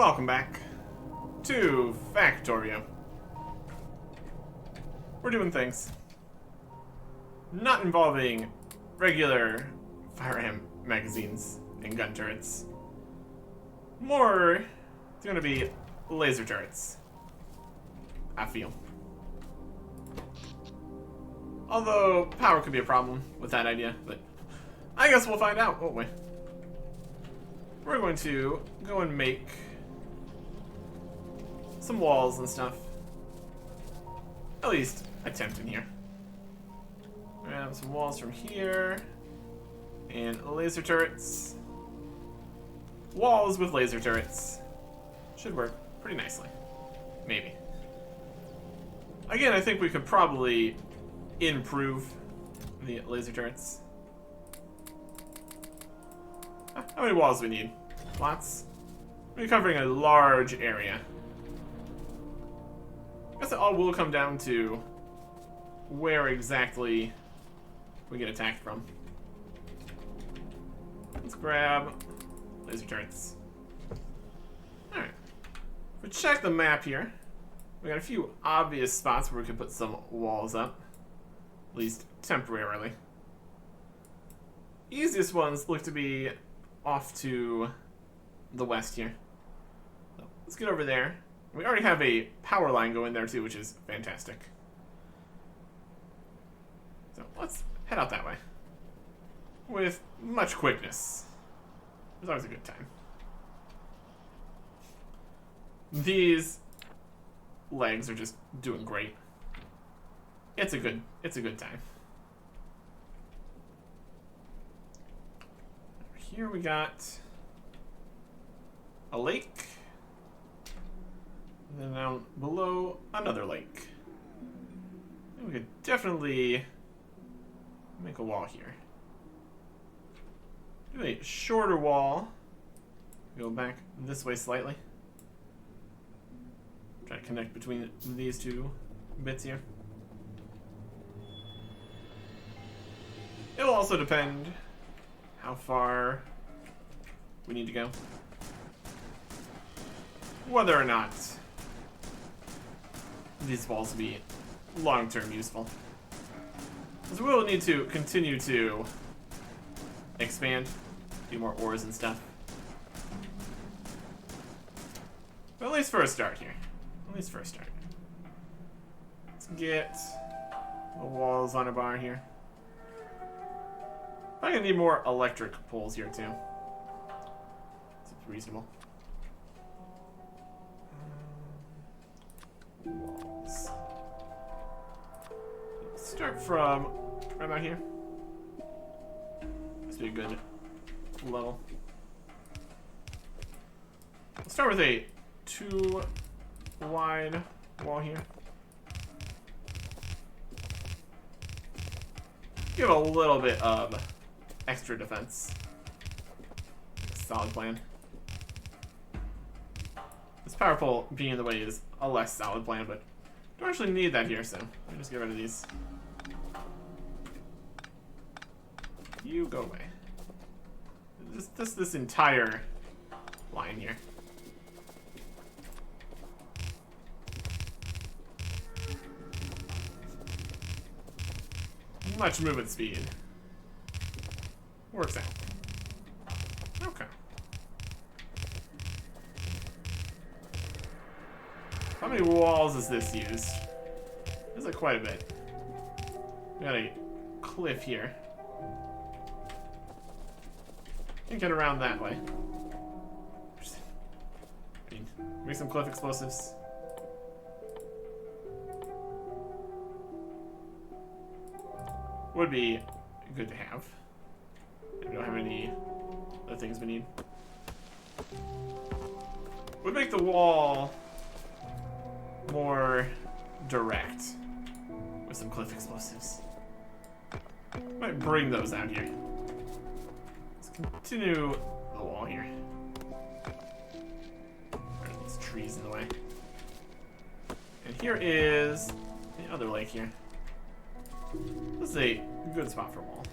Welcome back to Factorio. We're doing things not involving regular firearm magazines and gun turrets. More, it's gonna be laser turrets, I feel. Although power could be a problem with that idea, but I guess we'll find out, won't we? We're going to go and make some walls and stuff. At least attempt in here. We have some walls from here and laser turrets. Walls with laser turrets should work pretty nicely. Maybe. Again, I think we could probably improve the laser turrets. How many walls do we need? Lots? We're covering a large area. I guess it all will come down to where exactly we get attacked from. Let's grab laser turrets. Alright. If we check the map here, we got a few obvious spots where we could put some walls up. At least temporarily. Easiest ones look to be off to the west here. So let's get over there. We already have a power line going there too, which is fantastic. So let's head out that way. With much quickness. It's always a good time. These legs are just doing great. It's a good time. Over here we got a lake. And then down below, another lake. And we could definitely make a wall here. Do a shorter wall. Go back this way slightly. Try to connect between these two bits here. It'll also depend how far we need to go. Whether or not these walls will be long-term useful. Because we will need to continue to expand, do more ores and stuff. But at least for a start here. At least for a start. Let's get the walls on a bar here. I'm gonna need more electric poles here too. Seems reasonable. Walls. Start from right about here. This would be a good level. Let's start with a 2 wide wall here. Give a little bit of extra defense. Solid plan. This power pole being in the way is a less solid plan, but don't actually need that here, so let me just get rid of these. You go away. This entire line here. Much movement speed. Works out. Okay. How many walls is this used? There's like quite a bit. We got a cliff here. Can't get around that way. I mean, make some cliff explosives. Would be good to have. We don't have any other things we need. Would make the wall more direct with some cliff explosives. Might bring those out here. Let's continue the wall here. There are these trees in the way. And here is the other lake here. This is a good spot for a wall.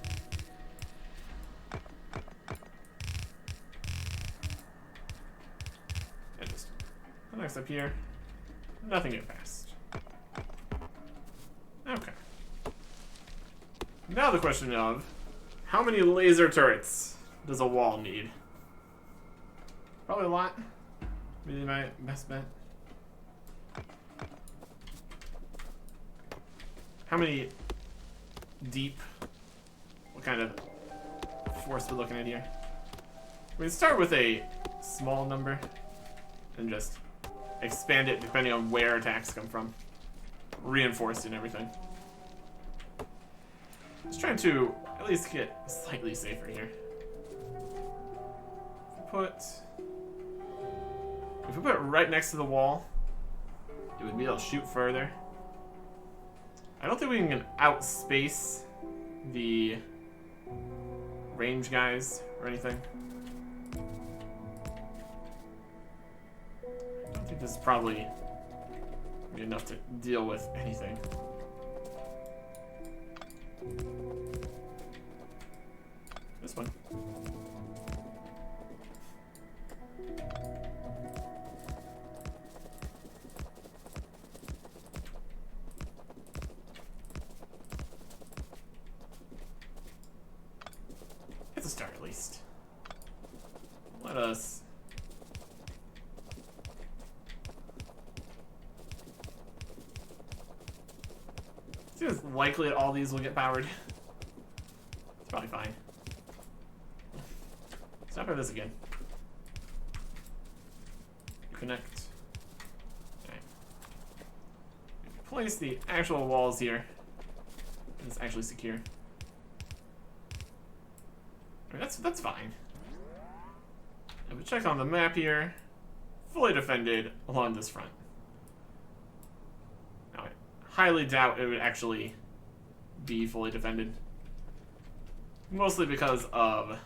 And just Next up here. Nothing get past. Okay. Now the question of, how many laser turrets does a wall need? Probably a lot. Maybe my best bet. How many deep? What kind of force we're looking at here? We can start with a small number and just expand it depending on where attacks come from. Reinforced and everything. Just trying to at least get slightly safer here. If we put it right next to the wall, it would be able to shoot further. I don't think we can outspace the range guys or anything. I don't think this is probably be enough to deal with anything. This one. It's a start at least. Let us seems likely that all these will get powered. It's probably fine. Stop for this again. Connect. Okay. Place the actual walls here. It's actually secure. I mean, that's fine. If we check on the map here, fully defended along this front. Now, I highly doubt it would actually be fully defended. Mostly because of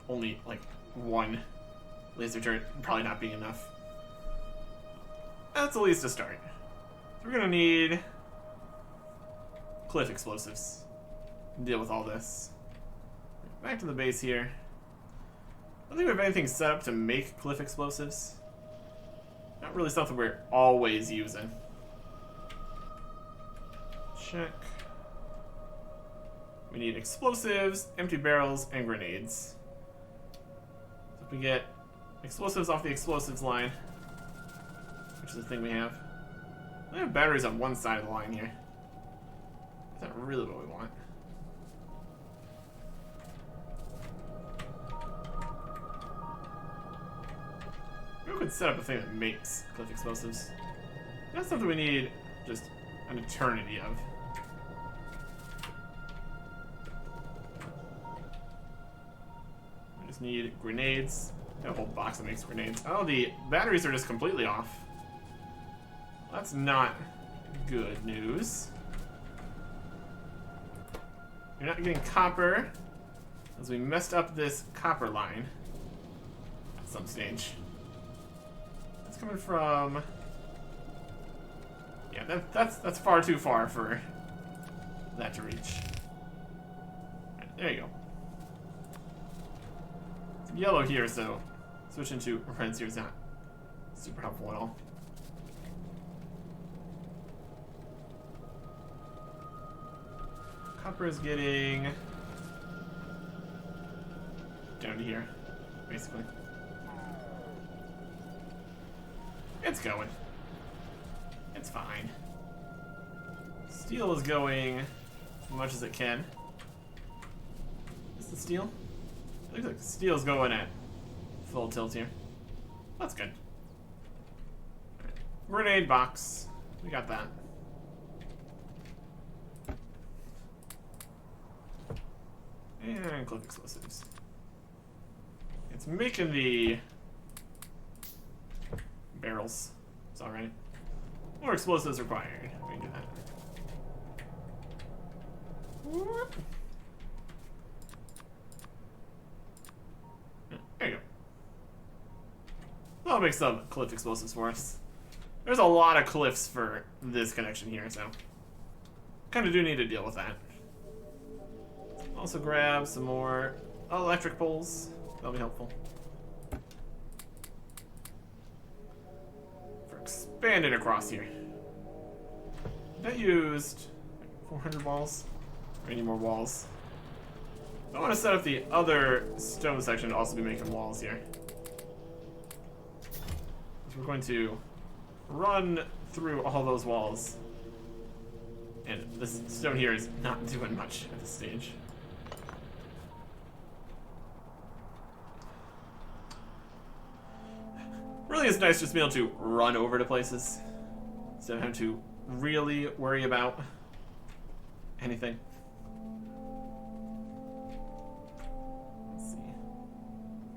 only like one laser turret probably not being enough. That's at least a start. So we're gonna need cliff explosives to deal with all this. Back to the base here. I don't think we have anything set up to make cliff explosives. Not really something we're always using. Check. We need explosives, empty barrels, and grenades. So if we get explosives off the explosives line, which is the thing we have. We have batteries on one side of the line here. Is that really what we want? Maybe we could set up a thing that makes cliff explosives. That's something we need just an eternity of. We just need grenades. Got a whole box that makes grenades. Oh, the batteries are just completely off. That's not good news. You're not getting copper, as we messed up this copper line at some stage. It's coming from... Yeah, that's far too far for that to reach. Right, there you go. It's yellow here, so switching to reds here is not super helpful at all. Copper is getting down to here, basically. It's going. It's fine. Steel is going as much as it can. Is the steel? It looks like the steel's going at full tilt here. That's good. Right. Grenade box. We got that. And cliff explosives. It's making the barrels. It's alright. More explosives required. We can do that. Whoop. There you go. That'll make some cliff explosives for us. There's a lot of cliffs for this connection here, so kind of do need to deal with that. Also grab some more electric poles. That'll be helpful. expanding across here. That used 400 walls. Or any more walls? I want to set up the other stone section to also be making walls here. So we're going to run through all those walls. And this stone here is not doing much at this stage. Really, it's nice just being able to run over to places instead of having to really worry about anything. Let's see.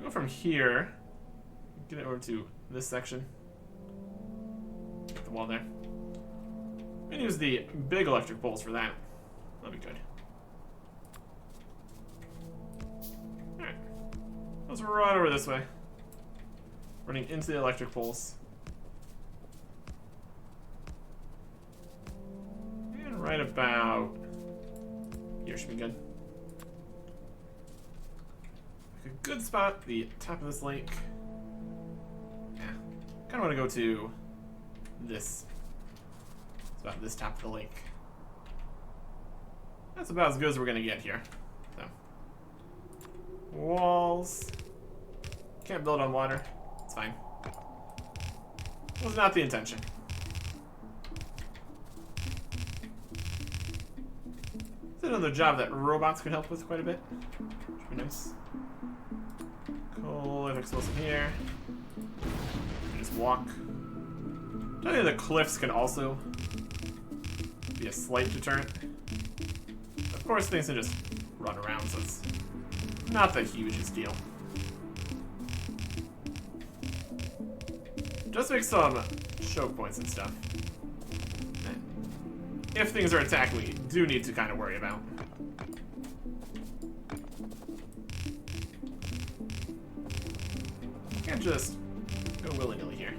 Go from here, get it over to this section. Get the wall there. And use the big electric poles for that. That'll be good. Alright. Let's run over this way. Running into the electric poles. And right about here should be good. Like a good spot, the top of this lake. Yeah. Kinda wanna go to this. It's about this top of the lake. That's about as good as we're gonna get here. So. Walls. Can't build on water. It's fine. Was not the intention. It's another job that robots could help with quite a bit. Which would be nice. Cool, explosive here. Just walk. I think the cliffs can also be a slight deterrent. Of course, things can just run around, so it's not the hugest deal. Just make some choke points and stuff. If things are attacked, we do need to kind of worry about. Can't just go willy-nilly here.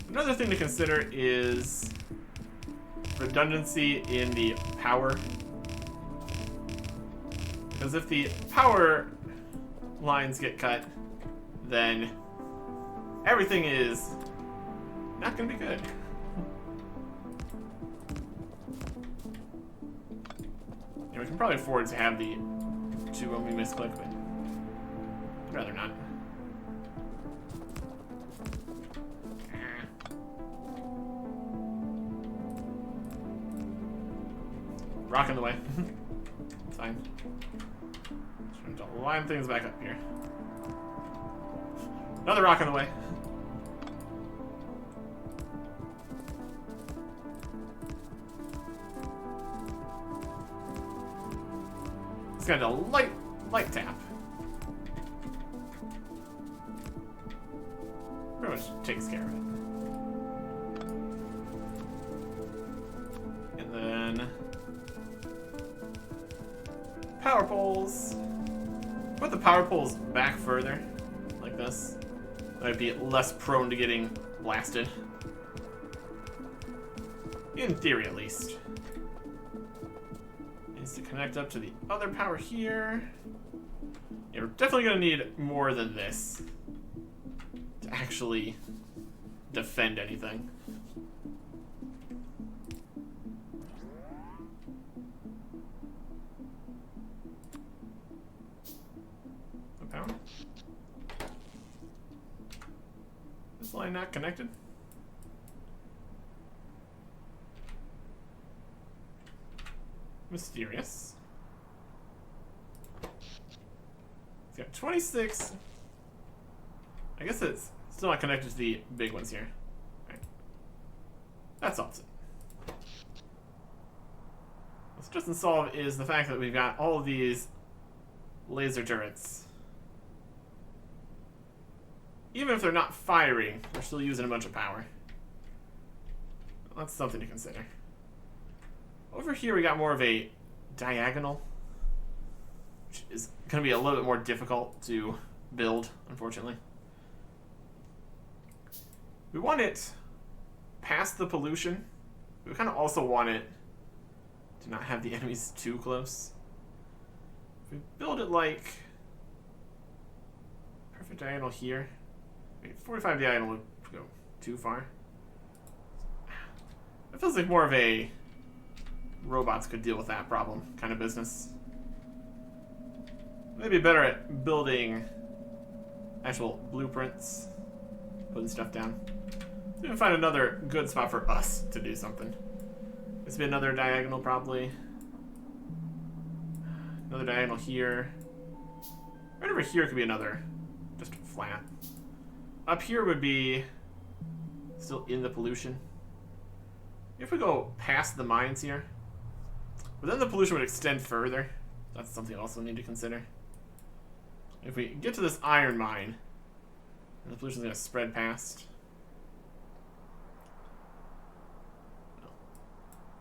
Another thing to consider is redundancy in the power. Because if the power lines get cut, then everything is not going to be good. Yeah, we can probably afford to have the two when we misclick, but I'd rather not. Rock in the way. It's fine. Just trying to line things back up here. Another rock in the way. It's got a light tap. Pretty much takes care of it. And then power poles. Put the power poles back further, like this. I'd be less prone to getting blasted. In theory, at least. Needs to connect up to the other power here. Yeah, we're definitely going to need more than this to actually defend anything. No power. This line not connected? Mysterious. It's got 26. I guess it's still not connected to the big ones here. Right. That solves it. What's doesn't solve is the fact that we've got all of these laser turrets. Even if they're not firing, they're still using a bunch of power. That's something to consider. Over here we got more of a diagonal, which is going to be a little bit more difficult to build, unfortunately. We want it past the pollution. We kind of also want it to not have the enemies too close. If we build it like perfect diagonal here, 45 diagonal would go too far. It feels like more of a robots could deal with that problem kind of business. Maybe better at building actual blueprints, putting stuff down. We can find another good spot for us to do something. This would be another diagonal, probably. Another diagonal here. Right over here could be another, just flat. Up here would be still in the pollution. If we go past the mines here, but then the pollution would extend further. That's something also need to consider. If we get to this iron mine, the pollution is going to spread past.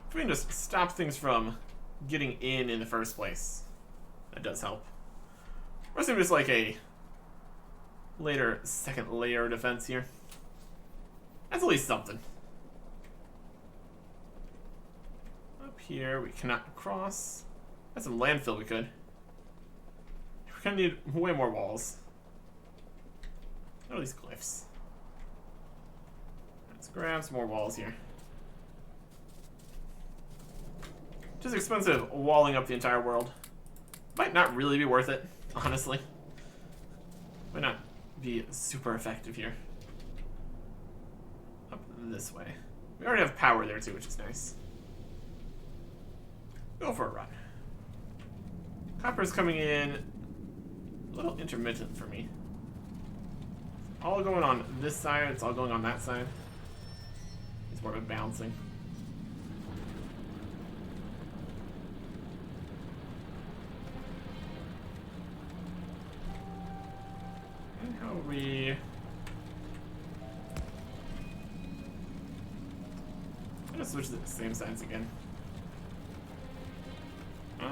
If we can just stop things from getting in the first place, that does help. Or it's just like a later second layer of defense here. That's at least something. Up here, we cannot cross. That's some landfill we could. We're gonna need way more walls. What are these cliffs? Let's grab some more walls here. Just expensive walling up the entire world. Might not really be worth it, honestly. Might not be super effective here. Up this way. We already have power there too, which is nice. Go for a run. Copper's coming in a little intermittent for me. It's all going on this side, it's all going on that side. It's more of a balancing. And how we... I'm gonna switch to the same sides again. How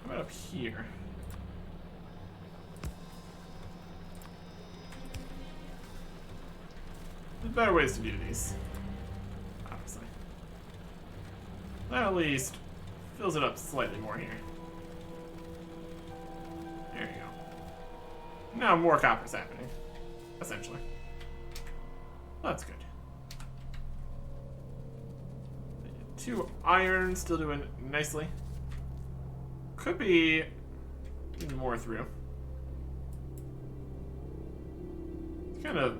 about up here? There's better ways to do these, obviously. That at least fills it up slightly more here. There you go. Now more copper's happening, essentially. Well, that's good. 2 iron, still doing nicely. Could be even more through. It's kind of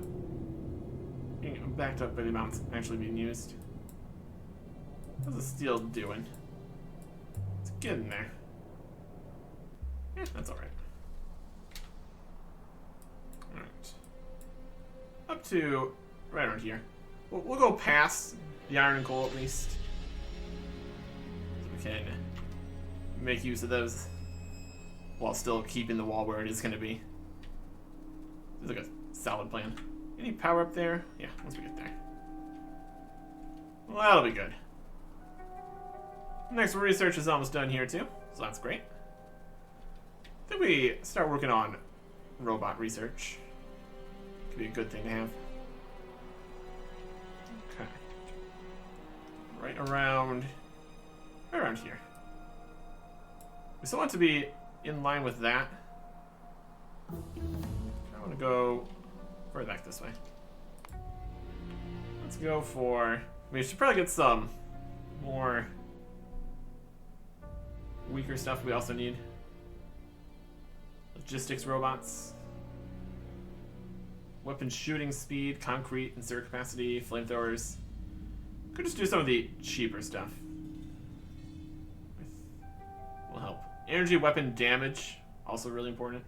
being backed up by the amounts actually being used. How's the steel doing? It's getting there. Yeah, that's alright. Alright. Up to right around here. We'll go past the iron and coal at least. So we can make use of those while still keeping the wall where it is going to be. It's like a solid plan. Any power up there? Yeah, once we get there. Well, that'll be good. Next research is almost done here too, so that's great. I think we start working on robot research. Could be a good thing to have. Okay. Right around here. We still want to be in line with that. I want to go further back this way. Let's go for... we should probably get some more weaker stuff we also need. Logistics robots. Weapon shooting speed, concrete, insert capacity, flamethrowers. Could just do some of the cheaper stuff. Will help. Energy weapon damage, also really important.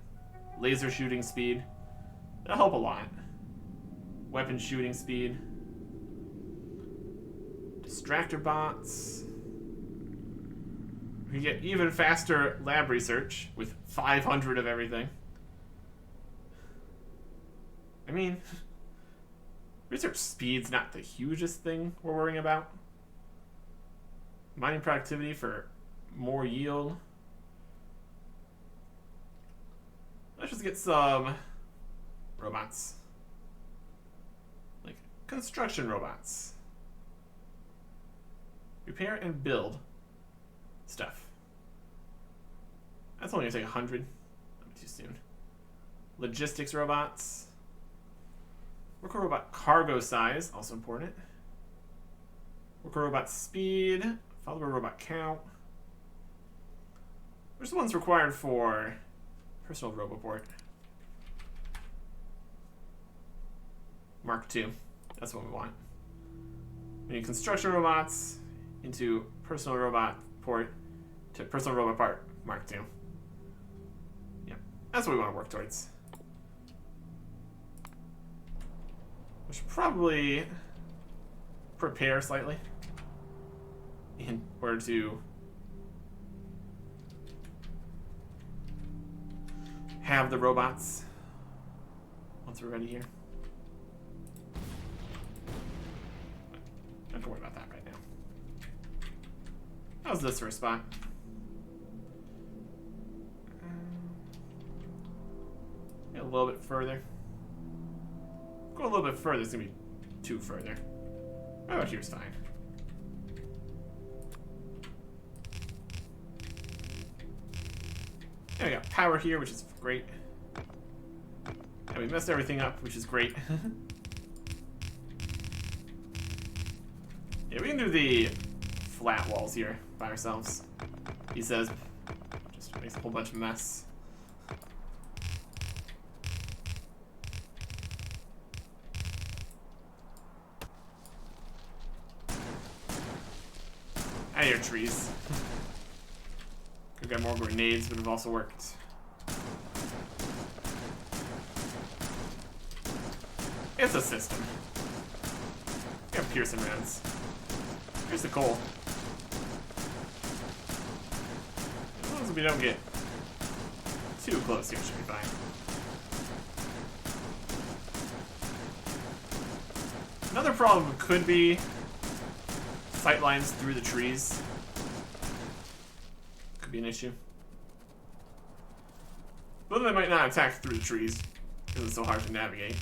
Laser shooting speed. That'll help a lot. Weapon shooting speed. Distractor bots. We get even faster lab research with 500 of everything. I mean, research speed's not the hugest thing we're worrying about. Mining productivity for more yield. Let's just get some robots. Like construction robots. Repair and build stuff. That's only gonna take 100. That'd be too soon. Logistics robots. Worker robot cargo size, also important. Worker robot speed. Follower robot count. Which one's required for personal roboport? Mark II. That's what we want. We need construction robots into personal robot port to personal robot part Mark II. Yeah, that's what we want to work towards. We should probably prepare slightly in order to have the robots once we're ready here. Don't have to worry about that right now. How's this for a spot? A little bit further. Go a little bit further, it's gonna be too further. Right about here's fine. Yeah, we got power here, which is great. And we messed everything up, which is great. Yeah, we can do the flat walls here by ourselves. He says, just makes a whole bunch of mess. Out of your trees. Could have got more grenades, but it would have also worked. It's a system. We have Pearson rounds. Here's the coal. As long as we don't get too close here, should be fine. Another problem could be sight lines through the trees. Could be an issue. But they might not attack through the trees because it's so hard to navigate.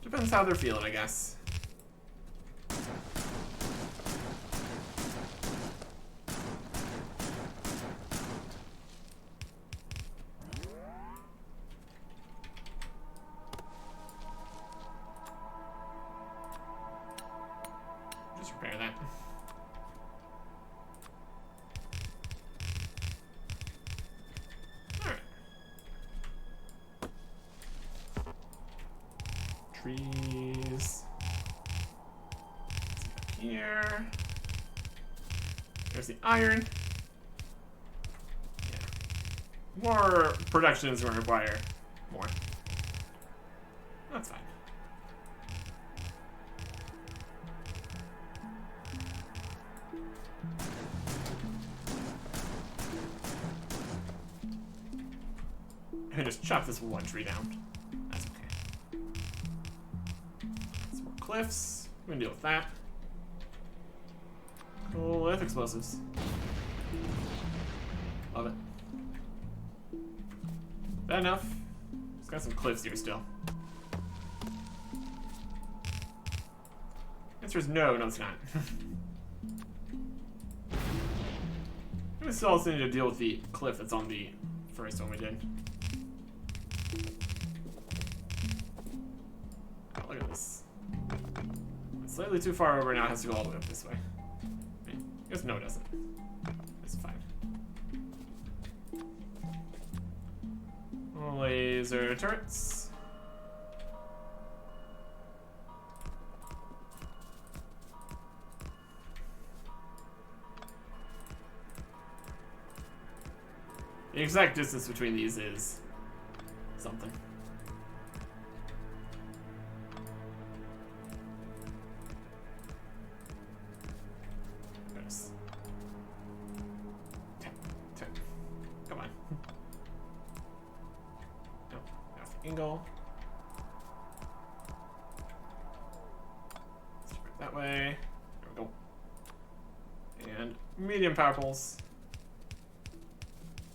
Depends how they're feeling, I guess. Just repair that. Alright. Trees. Here. There's the iron. Yeah. More production is going to require more. That's fine. I just chop this one tree down. That's okay. Some more cliffs. We're gonna deal with that. Cool earth explosives. Love it. Is that enough? It's got some cliffs here still. Answer is no, it's not. We still also need to deal with the cliff that's on the first one we did. Oh, look at this. It's slightly too far over now, it has to go all the way up this way. I guess no, it doesn't. It's fine. Laser turrets. The exact distance between these is something. There's 10. Come on. No, that's the angle. Let's turn it that way. There we go. And medium power poles.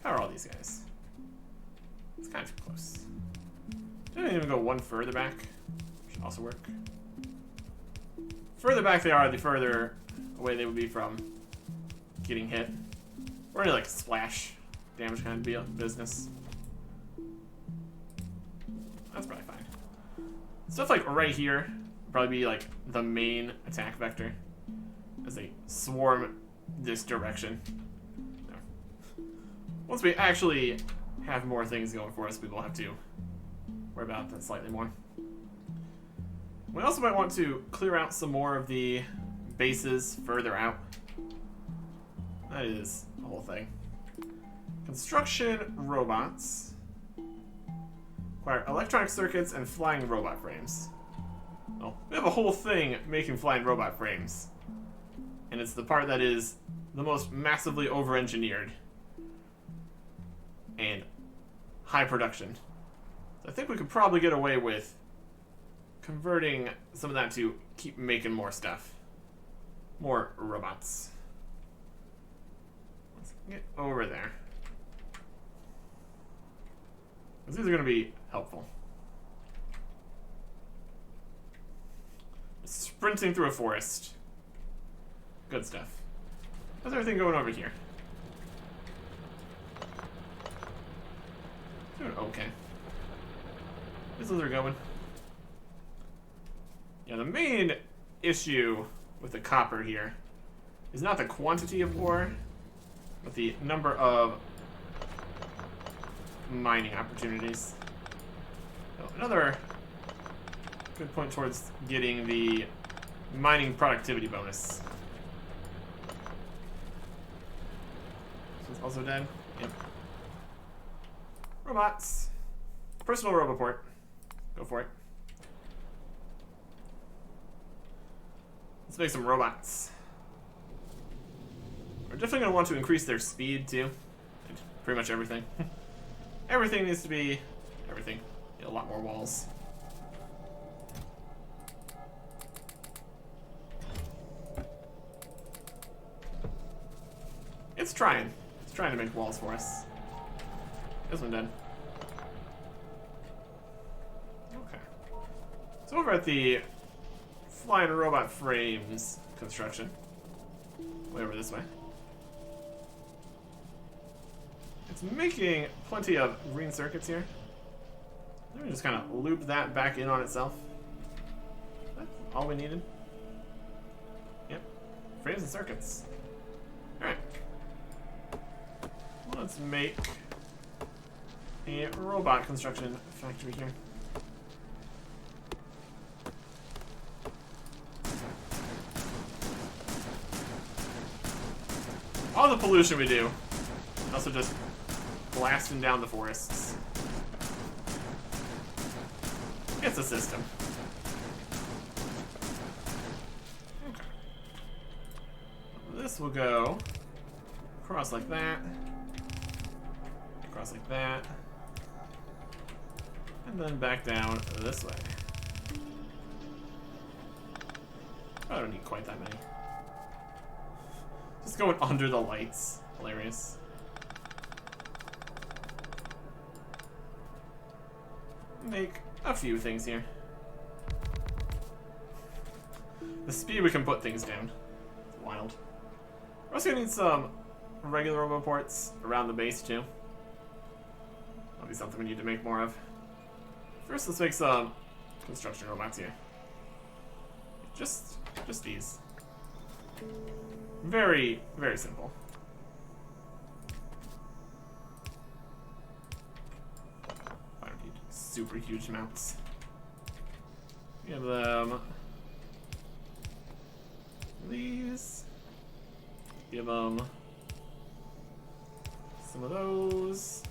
Power all these guys. It's kind of close. Didn't even go one further back. Should also work. Further back they are, the further away they would be from getting hit. Or any like splash damage kind of business. That's probably fine. Stuff like right here would probably be like the main attack vector as they swarm this direction. No. Once we actually have more things going for us, we will have to worry about that slightly more. We also might want to clear out some more of the bases further out. That is the whole thing. Construction robots require electronic circuits and flying robot frames. Well, we have a whole thing making flying robot frames. And it's the part that is the most massively over-engineered and high production. So I think we could probably get away with converting some of that to keep making more stuff. More robots. Let's get over there. These are going to be helpful. Sprinting through a forest. Good stuff. How's everything going over here? Doing okay. Missiles are going. Yeah, the main issue with the copper here is not the quantity of ore, but the number of mining opportunities. So another good point towards getting the mining productivity bonus. This one's also dead. Yep. Robots. Personal roboport. Go for it. Let's make some robots. We're definitely going to want to increase their speed too. And pretty much everything. Everything needs to be everything. Get a lot more walls. It's trying. It's trying to make walls for us. This one done. Okay. So over at the flying robot frames construction. Way over this way. It's making plenty of green circuits here. Let me just kind of loop that back in on itself. That's all we needed. Yep. Frames and circuits. Alright. Let's make a robot construction factory here. All the pollution we do. Also just blasting down the forests. It's a system. Okay. This will go across like that. Across like that. And then back down this way. I don't need quite that many. Just going under the lights. Hilarious. Make a few things here. The speed we can put things down. It's wild. We're also gonna need some regular roboports around the base too. That'll be something we need to make more of. First, let's make some construction robots here. Just these. Very, very simple. I don't need super huge amounts. Give them these. Give them some of those.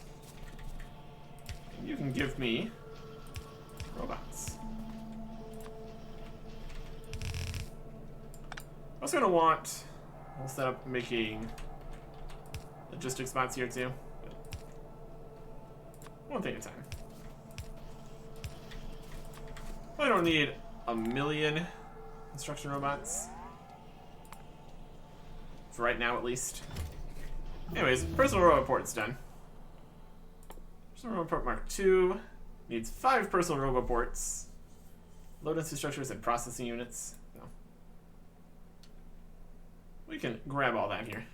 And you can give me robots. I'm also gonna want. We'll set up making logistic spots here too. One thing at a time. Probably don't need a million construction robots. For right now, at least. Anyways, personal robot port's done. Personal robot port Mark II needs 5 personal robot ports. Low density structures and processing units. No. We can grab all that here.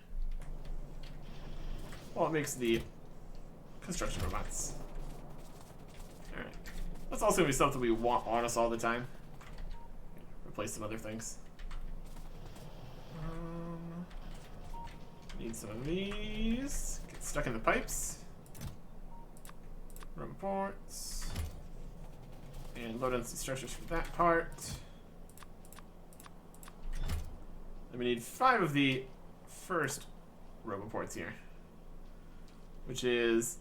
Well, it makes the construction robots. Alright. That's also gonna be something we want on us all the time. Replace some other things. Need some of these. Get stuck in the pipes. Rubber ports. And load in some structures for that part. Then we need 5 of the first roboports here, which is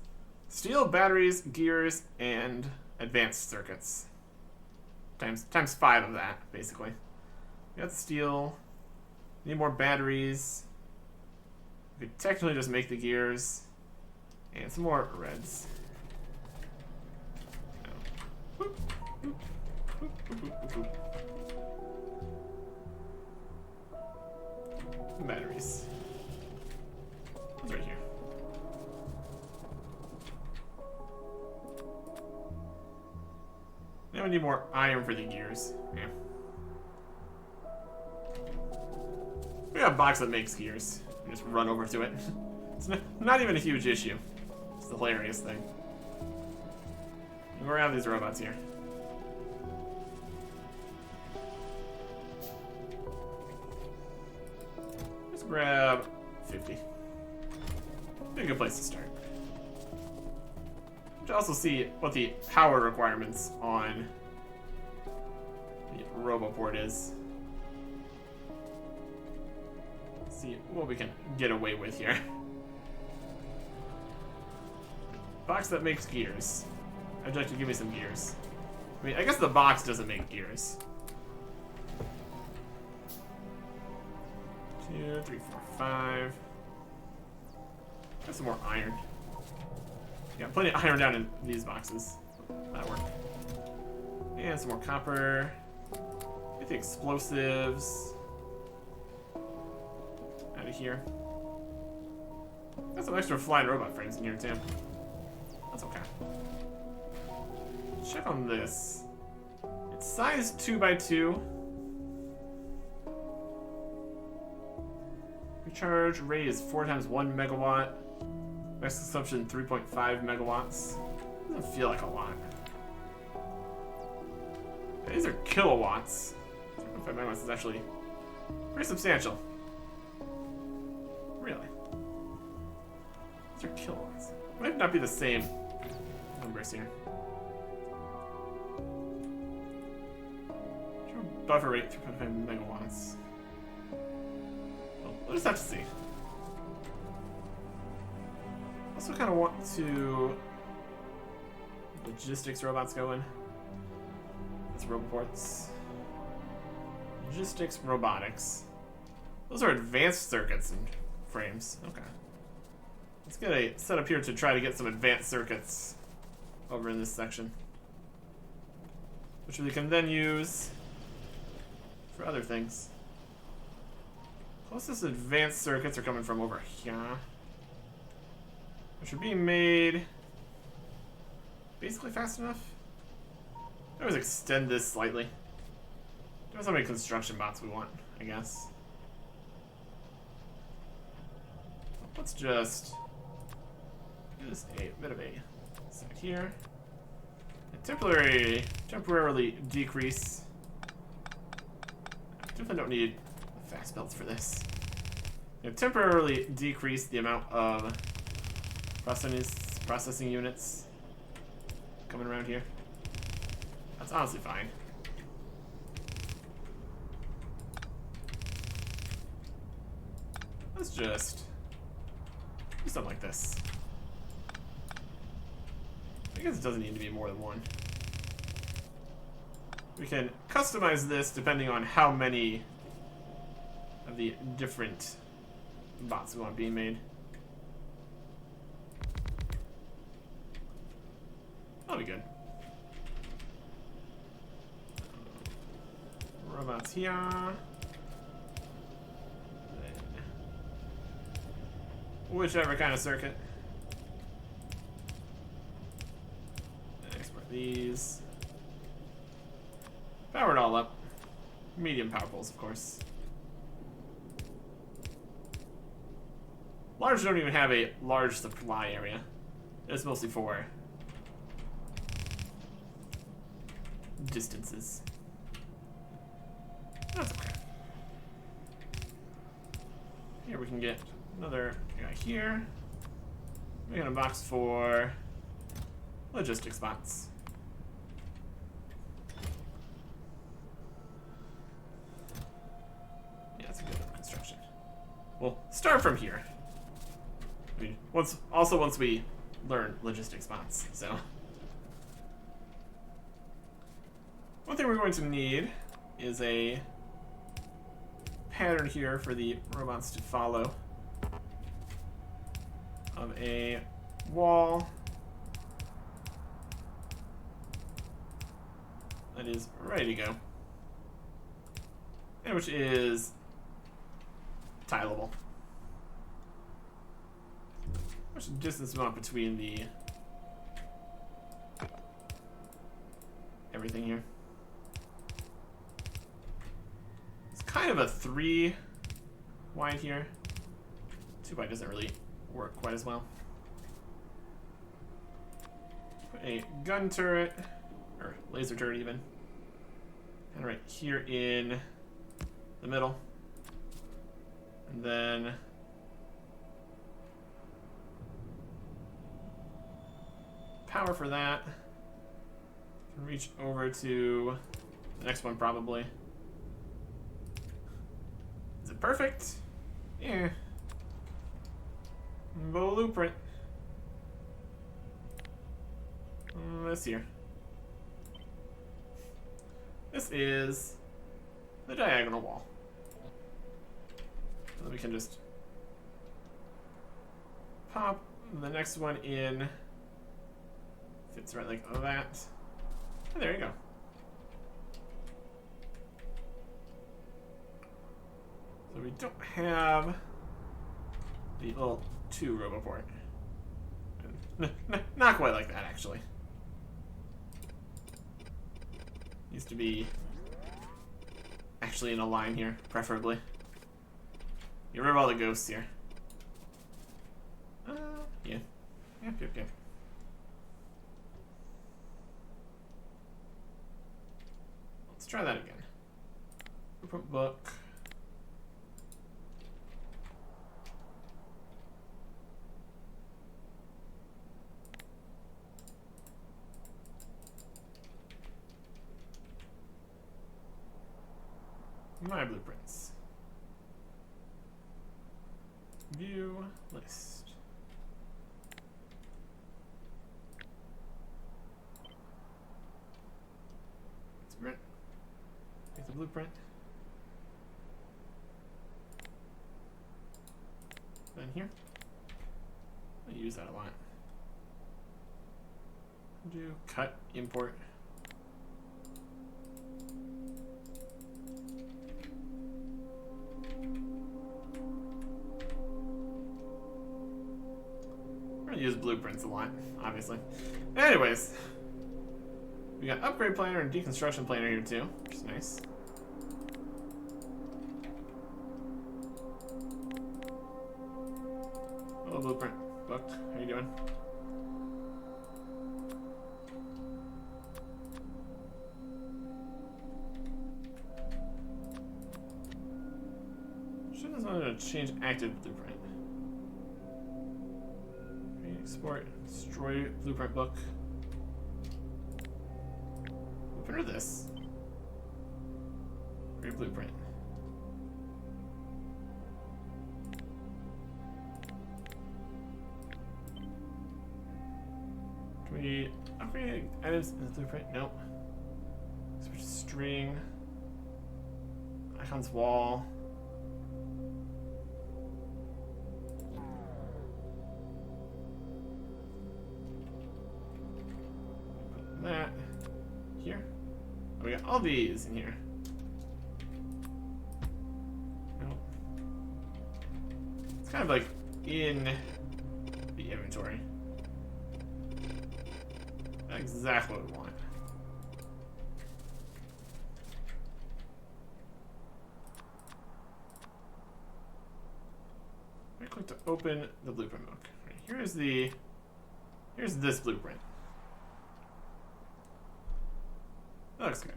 steel, batteries, gears, and advanced circuits. Times 5 of that, basically. We got steel. Need more batteries. We could technically just make the gears. And some more reds. Batteries. It's right here. Now we need more iron for the gears. Yeah. We got a box that makes gears. We just run over to it. It's not even a huge issue. It's the hilarious thing. We're around these robots here. Let's grab 50. Be a good place to start. To also see what the power requirements on the RoboPort is. See what we can get away with here. Box that makes gears. I'd like to give me some gears. I mean, I guess the box doesn't make gears. 2, 3, 4, 5. Got some more iron. Yeah, plenty of iron down in these boxes. That'll work. And some more copper. Get the explosives out of here. Got some extra flying robot frames in here too. That's okay. Check on this. It's size 2x2. Recharge rate is 4 times 1 megawatt. Max consumption 3.5 megawatts. Doesn't feel like a lot. These are kilowatts. 3.5 megawatts is actually pretty substantial. Really. These are kilowatts. Might not be the same numbers here. Buffer rate 3.5 megawatts. Well, we'll just have to see. Also kind of want to logistics robots going. That's roboports. Logistics robotics. Those are advanced circuits and frames. Okay. Let's get a setup here to try to get some advanced circuits over in this section, which we can then use for other things. Closest advanced circuits are coming from over here, which are being made basically fast enough. I always extend this slightly. Depends how many construction bots we want, I guess. Let's just use a bit of a side here. And temporarily decrease. I definitely don't need fast belts for this. Temporarily decrease the amount of processing units coming around here. That's honestly fine. Let's just do something like this. I guess it doesn't need to be more than one. We can customize this depending on how many of the different bots we want being made. That'll be good. Robots here. Then whichever kind of circuit. Export these. Power it all up. Medium power poles, of course. Large don't even have a large supply area. It's mostly for distances. That's okay. Here we can get another guy here. We got a box for logistics spots. Yeah, that's a good construction. We'll start from here. I mean, once we learn logistics spots, so. One thing we're going to need is a pattern here for the robots to follow of a wall that is ready to go, and which is tileable. What's the distance we want between the everything here? It's kind of a 3 wide here. 2 wide doesn't really work quite as well. Put a gun turret, or laser turret even, and right here in the middle. And then power for that. Can reach over to the next one probably. Is it perfect? Yeah. Blueprint. This here. This is the diagonal wall. So we can just pop the next one in. Fits right like that. And there you go. So we don't have the little 2 roboport. Not quite like that, actually. Needs to be actually in a line here, preferably. Get rid of all the ghosts here. Yeah. Yep. Let's try that again. Blueprint book. My blueprints. View list. It's print. Get the blueprint. Then here. I use that a lot. Do cut, import. Use blueprints a lot, obviously. Anyways, we got upgrade planner and deconstruction planner here too, which is nice. Hello, blueprint book. How you doing? Shouldn't want to change active blueprint. Export, destroy blueprint book. Blueprint or this? Great blueprint. Can we upgrade items in the blueprint? Nope. Switch string. Icons wall. That here. Oh, we got all these in here. Nope. It's kind of like in the inventory. That's exactly what we want. I click to open the blueprint book. Right, here's this blueprint. That That's good.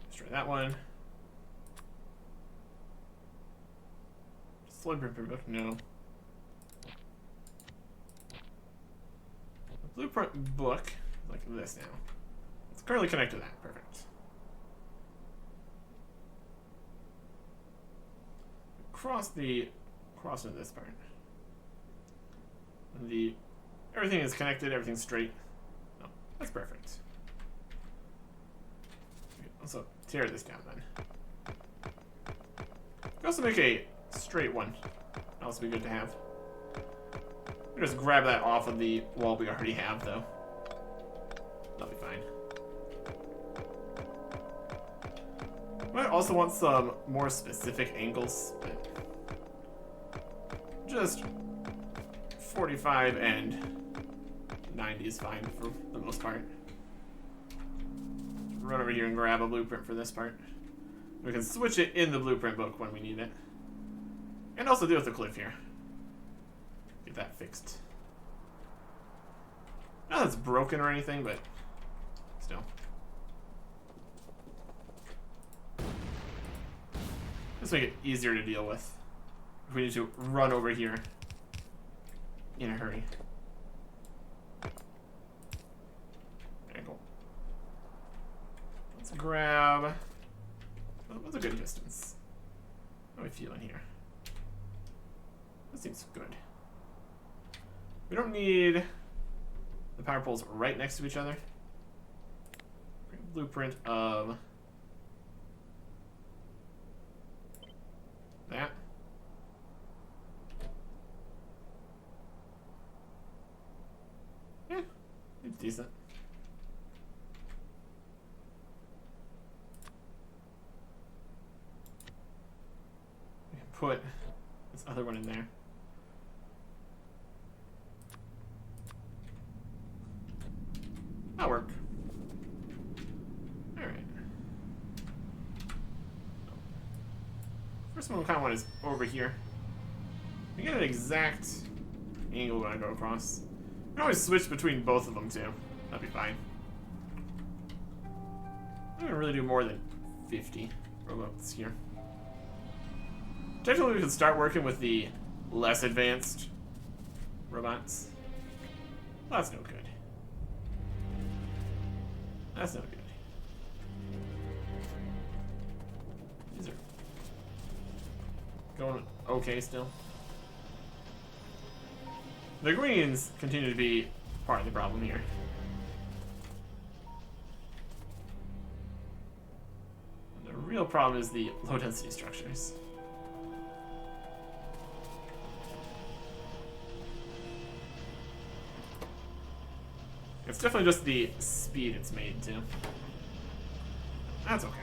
Let's try that one. Slow blueprint book? No. The blueprint book, like this now. It's currently connected to that. Perfect. Cross into this part. Everything is connected, everything's straight. No, that's perfect. Also tear this down then. We can also make a straight one. That'll also be good to have. We just grab that off of the wall we already have, though. That'll be fine. Might also want some more specific angles, but just 45 and 90 is fine for the most part. Run over here and grab a blueprint for this part. We can switch it in the blueprint book when we need it. And also deal with the cliff here. Get that fixed. Not that it's broken or anything, but still. Just make it easier to deal with. If we need to run over here in a hurry. Very cool. Let's grab... What's a good distance? How are we feeling here? This seems good. We don't need the power poles right next to each other. Blueprint of that. Yeah, it's decent. We can put this other one in there. That'll work. Alright. First one we kind of want is over here. We get an exact angle when I go across. We can always switch between both of them too. That'd be fine. I'm gonna really do more than 50 robots here. Technically we could start working with the less advanced robots. Well, that's no good. That's not good. These are going okay still. The greens continue to be part of the problem here. The real problem is the low density structures. It's definitely just the speed it's made to. That's okay.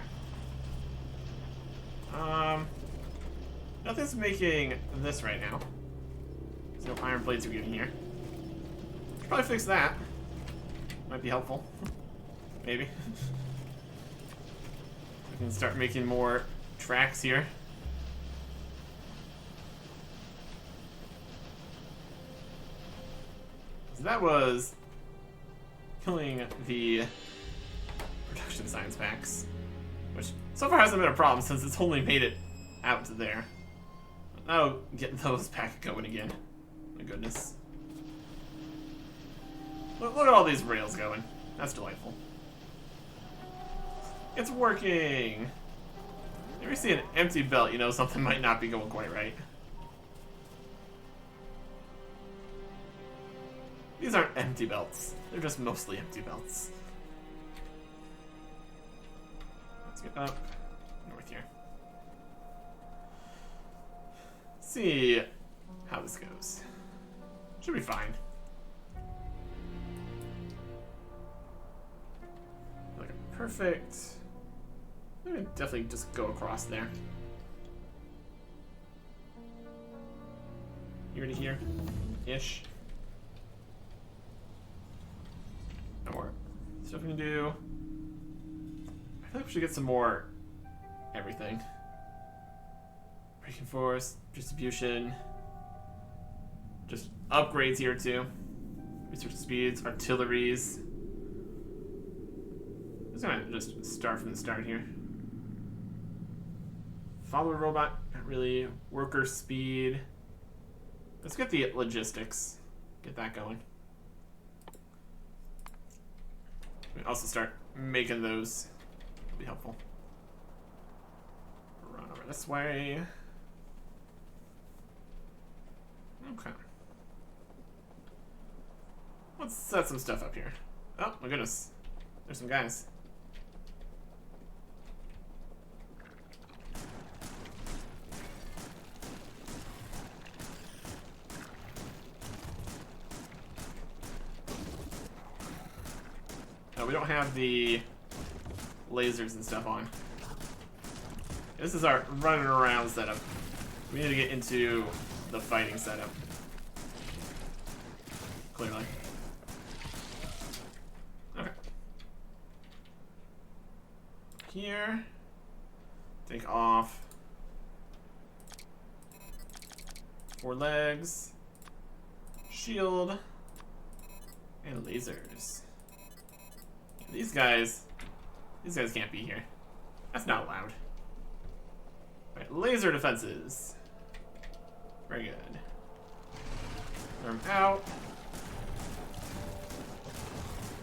Nothing's making this right now. There's no iron plates we're getting here. Should probably fix that. Might be helpful. Maybe. We can start making more tracks here. So that was killing the production science packs, which so far hasn't been a problem since it's only made it out to there. Now get those back going again. My goodness. Look at all these rails going. That's delightful. It's working! If you see an empty belt, you know something might not be going quite right. These aren't empty belts. They're just mostly empty belts. Let's get up north here. See how this goes. Should be fine. Like a perfect... I can definitely just go across there. Here to here. Ish. No more stuff we can do. I feel like we should get some more everything. Braking force, distribution. Just upgrades here too. Research speeds, artilleries. I'm just gonna just start from the start here. Follower robot, not really. Worker speed. Let's get the logistics. Get that going. We also start making those. That'll be helpful. Run over this way. Okay. Let's set some stuff up here. Oh my goodness. There's some guys. No, we don't have the lasers and stuff on. This is our running around setup. We need to get into the fighting setup. Clearly. Okay. Here. Take off. 4 legs. Shield. And lasers. These guys can't be here. That's not allowed. Alright, laser defenses. Very good. Arm out.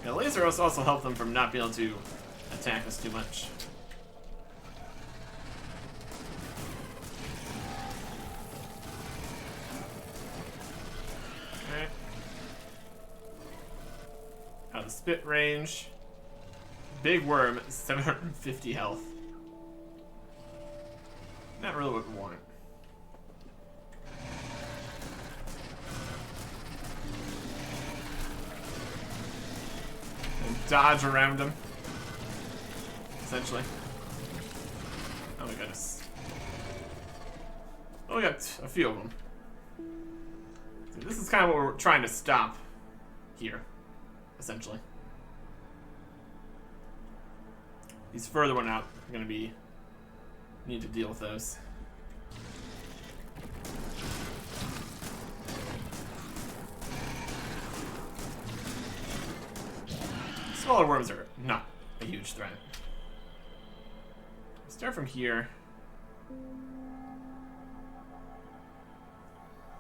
Yeah, laser also help them from not being able to attack us too much. Alright. Out of the spit range. Big worm, 750 health. Not really what we want. And dodge around him. Essentially. Oh my goodness. Oh, we got a few of them. So this is kind of what we're trying to stop here, essentially. These further one out are going to be need to deal with those. Smaller worms are not a huge threat. Start from here.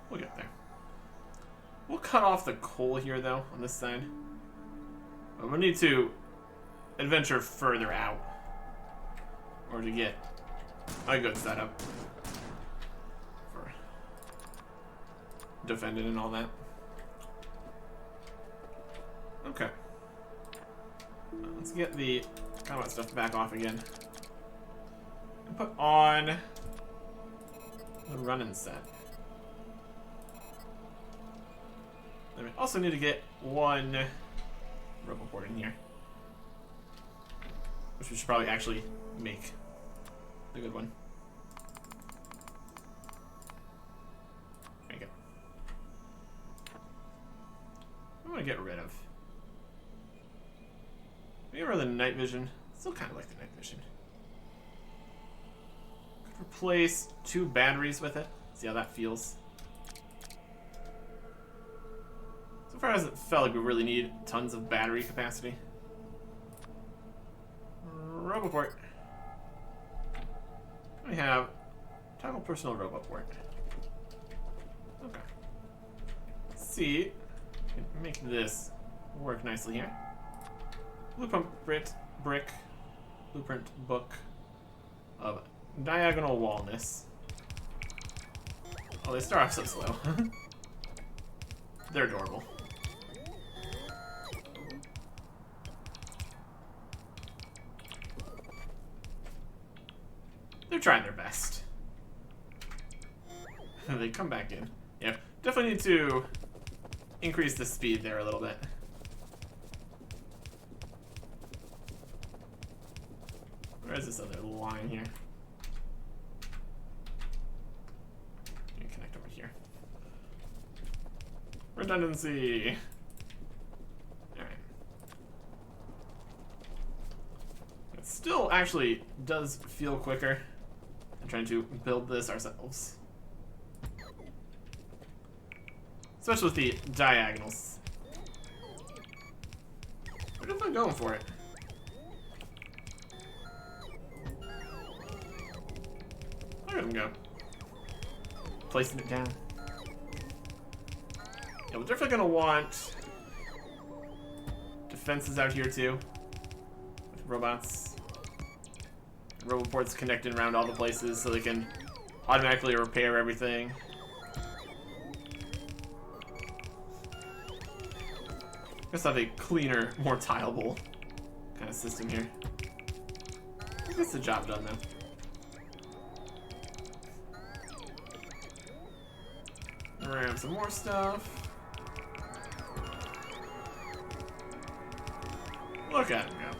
We'll get there. We'll cut off the coal here, though, on this side. But we'll need to adventure further out or to get a good setup for defending and all that. Okay. Let's get the combat stuff back off again. And put on the running set. Then we also need to get one roboport in here. Which we should probably actually make a good one. Make it. I'm gonna get rid of. Get rid of the night vision. Still kind of like the night vision. Could replace 2 batteries with it. See how that feels. So far, it hasn't felt like we really need tons of battery capacity. Roboport. We have toggle personal roboport. Okay. Let's see. Make this work nicely here. Blueprint brick. Blueprint book of diagonal wallness. Oh, they start off so slow. They're adorable. They're trying their best. They come back in. Yeah, definitely need to increase the speed there a little bit. Where is this other line here? Let me connect over here. Redundancy. Alright. It still actually does feel quicker I'm trying to build this ourselves. Especially with the diagonals. We're definitely going for it. Look at him go. Placing it down. Yeah, we're definitely gonna want defenses out here too. With robots. Roboports connected around all the places so they can automatically repair everything. Let's have a cleaner, more tileable kind of system here. I think that's the job done though. Grab some more stuff. Look at him go.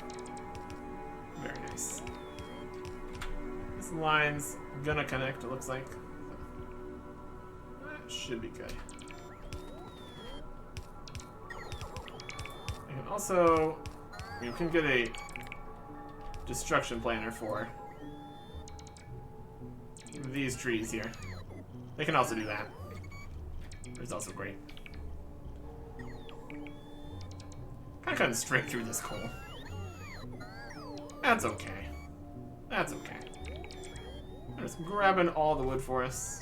Very nice. This line's gonna connect, it looks like. That should be good. I can also... we can get a destruction planner for these trees here. They can also do that. It's also great. Kind of cutting straight through this coal. That's okay. That's okay. I'm just grabbing all the wood for us.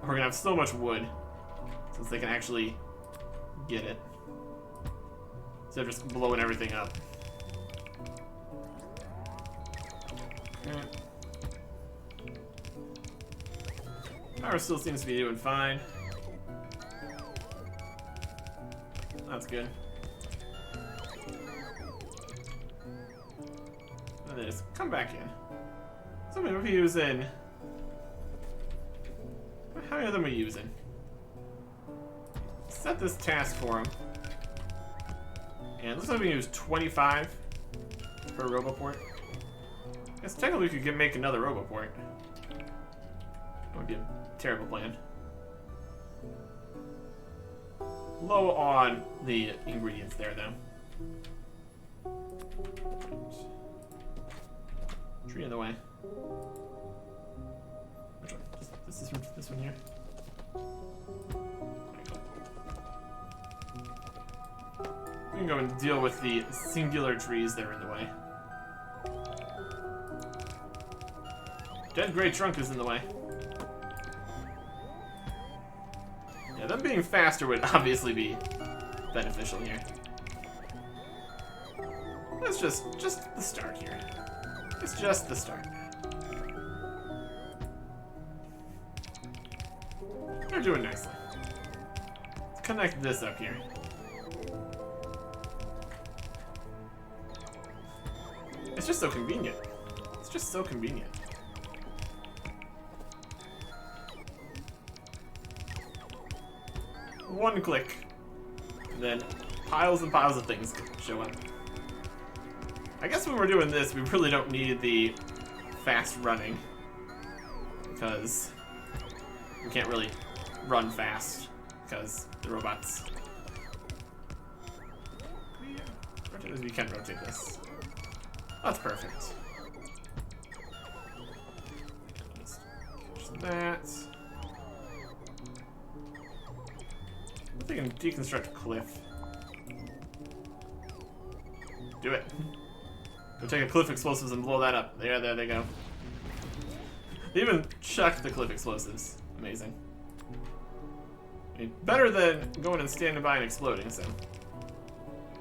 We're gonna have so much wood since they can actually get it. Instead of just blowing everything up. Okay. Power still seems to be doing fine. That's good. And then just come back in. So we'll be using... how many of them are we using? Set this task for him. And it looks like we can use 25 per Roboport. I guess technically we could make another Roboport. That would be a terrible plan. Low on the ingredients there, though. Tree in the way. Which one? Just this one here. We can go and deal with the singular trees that are in the way. Dead Grey Trunk is in the way. Yeah, them being faster would obviously be beneficial here. That's just the start here. It's just the start. They're doing nicely. Let's connect this up here. It's just so convenient. It's just so convenient. One click, and then piles and piles of things show up. I guess when we're doing this, we really don't need the fast running, because we can't really run fast, because the robots... we can rotate this. That's perfect. Just catch that. I think I can deconstruct a cliff. Do it. Go take a cliff explosives and blow that up. There they go. They even chucked the cliff explosives. Amazing. I mean, better than going and standing by and exploding, so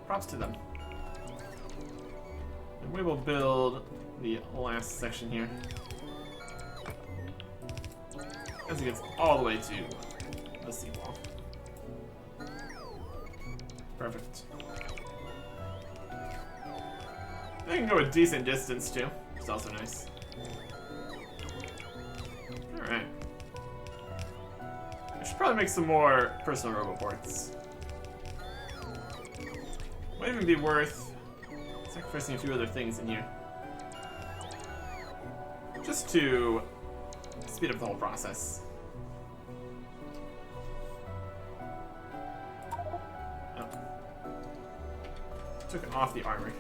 props to them. And we will build the last section here. As it gets all the way to the seawall. Perfect. They can go a decent distance too. It's also nice. Alright. I should probably make some more personal roboports. Might even be worth sacrificing a few other things in here. Just to speed up the whole process. Oh. Took it off the armor.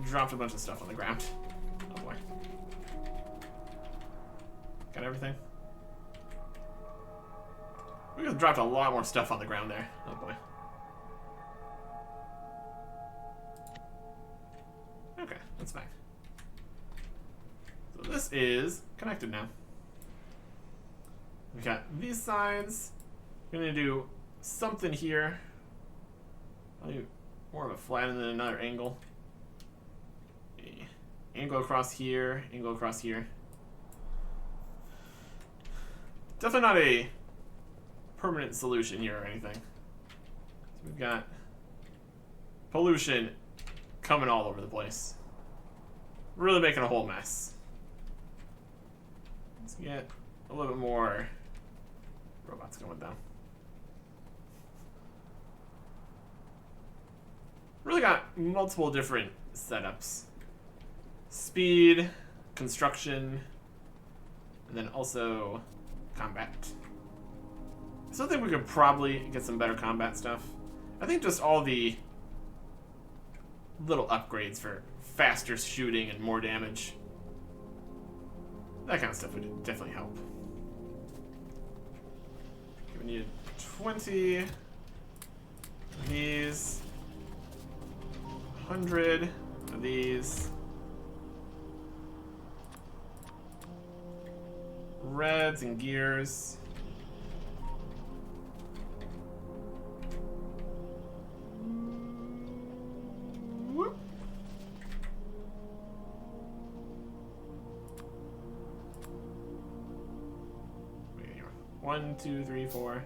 Dropped a bunch of stuff on the ground. Oh boy. Got everything? We just dropped a lot more stuff on the ground there. Oh boy. Okay, that's fine. So this is connected now. We got these sides. We're gonna do something here. Probably more of a flat and then another angle. Okay. Angle across here, angle across here. Definitely not a permanent solution here or anything. So we've got pollution coming all over the place. Really making a whole mess. Let's get a little bit more robots going down. Really got multiple different setups. Speed, construction, and then also combat. I still think we could probably get some better combat stuff. I think just all the little upgrades for faster shooting and more damage. That kind of stuff would definitely help. We need 20 of these, 100 of these. Reds and gears. Whoop. Wait, here. 1, 2, 3, 4.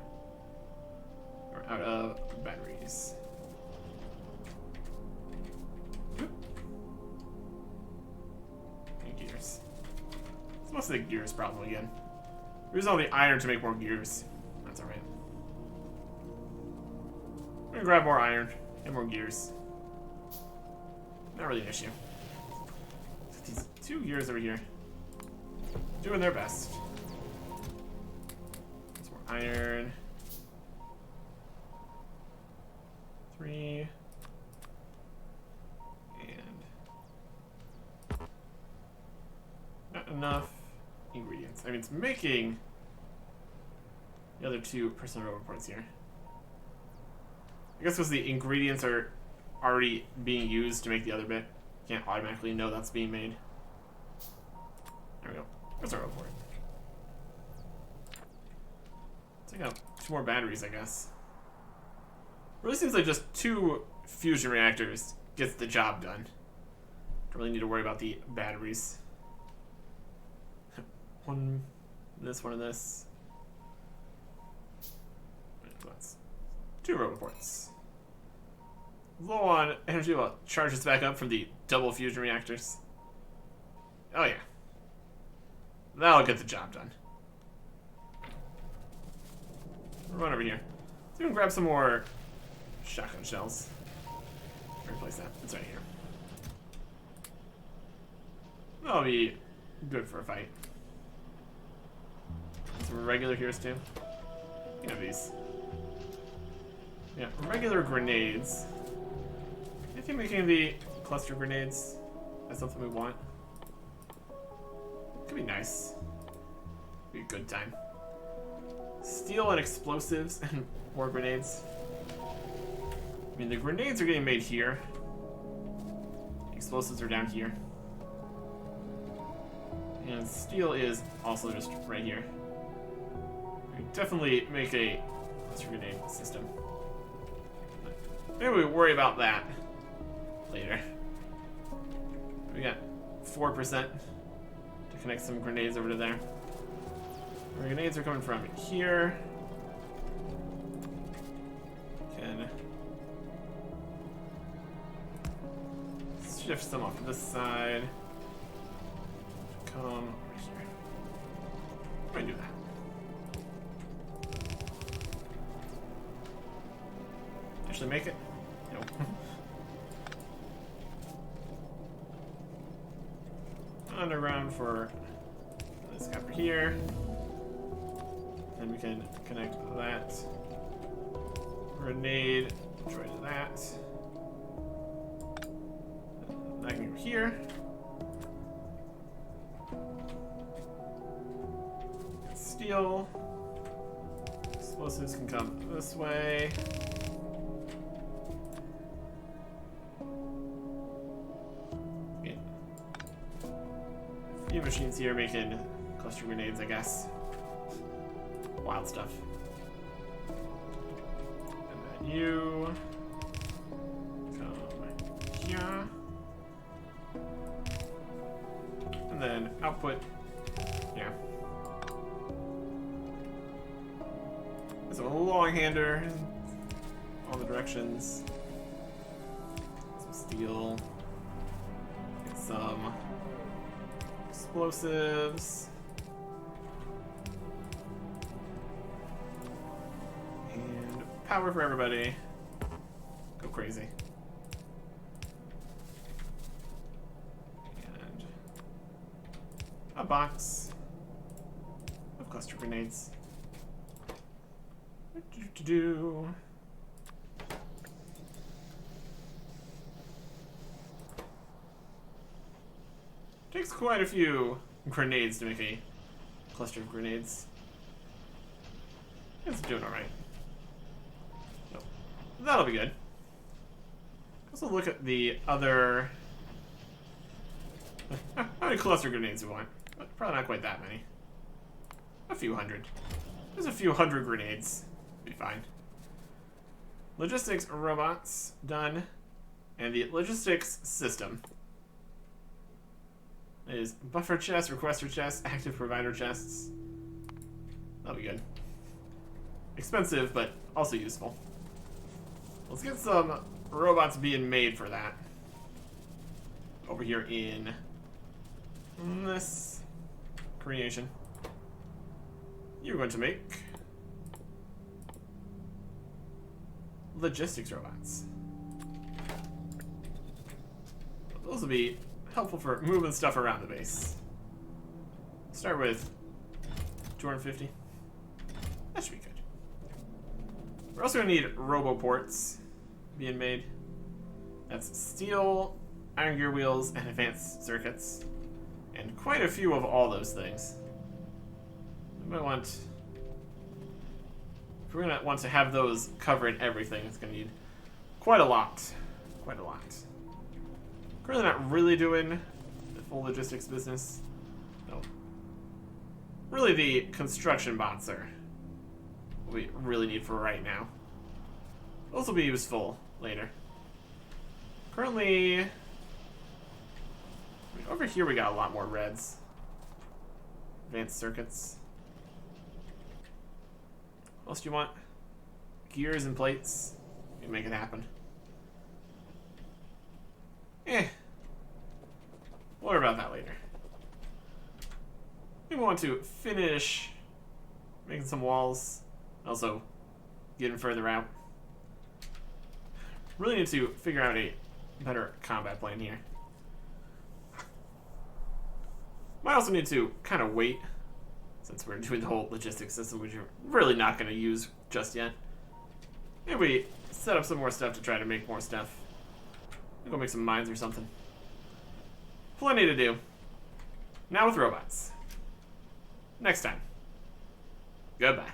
We're out of batteries. Whoop. And gears. It's mostly the gears problem again. We're using all the iron to make more gears. That's alright. We're gonna grab more iron and more gears. Not really an issue. These two gears over here doing their best. Some more iron. 3. And not enough ingredients. I mean, it's making the other 2 personal reports here. I guess because the ingredients are already being used to make the other bit, you can't automatically know that's being made. There we go. There's our report. Take out 2 more batteries, I guess. Really seems like just 2 fusion reactors gets the job done. Don't really need to worry about the batteries. One of this. That's 2 roboports. Low on energy will charge us back up from the double fusion reactors. Oh yeah. That'll get the job done. Run over here. So we can grab some more shotgun shells. Replace that. It's right here. That'll be good for a fight. Some regular here's too. You have these. Yeah, regular grenades. I think making the cluster grenades is something we want. Could be nice. Be a good time. Steel and explosives and more grenades. I mean, the grenades are getting made here. Explosives are down here. And steel is also just right here. We can definitely make a cluster grenade system. Maybe we worry about that later. We got 4% to connect some grenades over to there. Our grenades are coming from here. Can shift some off to this side. Come over here. Let me do that. Actually make it? No. Underground for this guy over here. And we can connect that. Grenade, destroy that. I can go here. Steel. Explosives can come this way. Yeah. A few machines here making cluster grenades, I guess. Wild stuff. And then you come here. And then output here. There's a long-hander in all the directions. Some steel. Get some explosives. And power for everybody. Go crazy. And a box of cluster grenades. Do. Takes quite a few grenades to make a cluster of grenades. It's doing alright. So, that'll be good. Also look at the other... How many cluster grenades do we want? Probably not quite that many. A few hundred. There's a few hundred grenades. Be fine. Logistics robots, done. And the logistics system is buffer chests, requester chests, active provider chests. That'll be good. Expensive, but also useful. Let's get some robots being made for that. Over here in this creation. You're going to make logistics robots. Those will be helpful for moving stuff around the base. Start with 250. That should be good. We're also going to need roboports being made. That's steel, iron gear wheels, and advanced circuits. And quite a few of all those things. We might want... If we're going to want to have those covering everything, it's going to need quite a lot. Quite a lot. Currently not really doing the full logistics business. No. Really the construction bots are what we really need for right now. Those will be useful later. Currently... Over here we got a lot more reds. Advanced circuits. What else do you want? Gears and plates. You can make it happen. We'll worry about that later. We want to finish making some walls. Also, getting further out. Really need to figure out a better combat plan here. Might also need to kind of wait, since we're doing the whole logistics system, which you're really not going to use just yet. Maybe we set up some more stuff to try to make more stuff. Go make some mines or something. Plenty to do. Now with robots. Next time. Goodbye.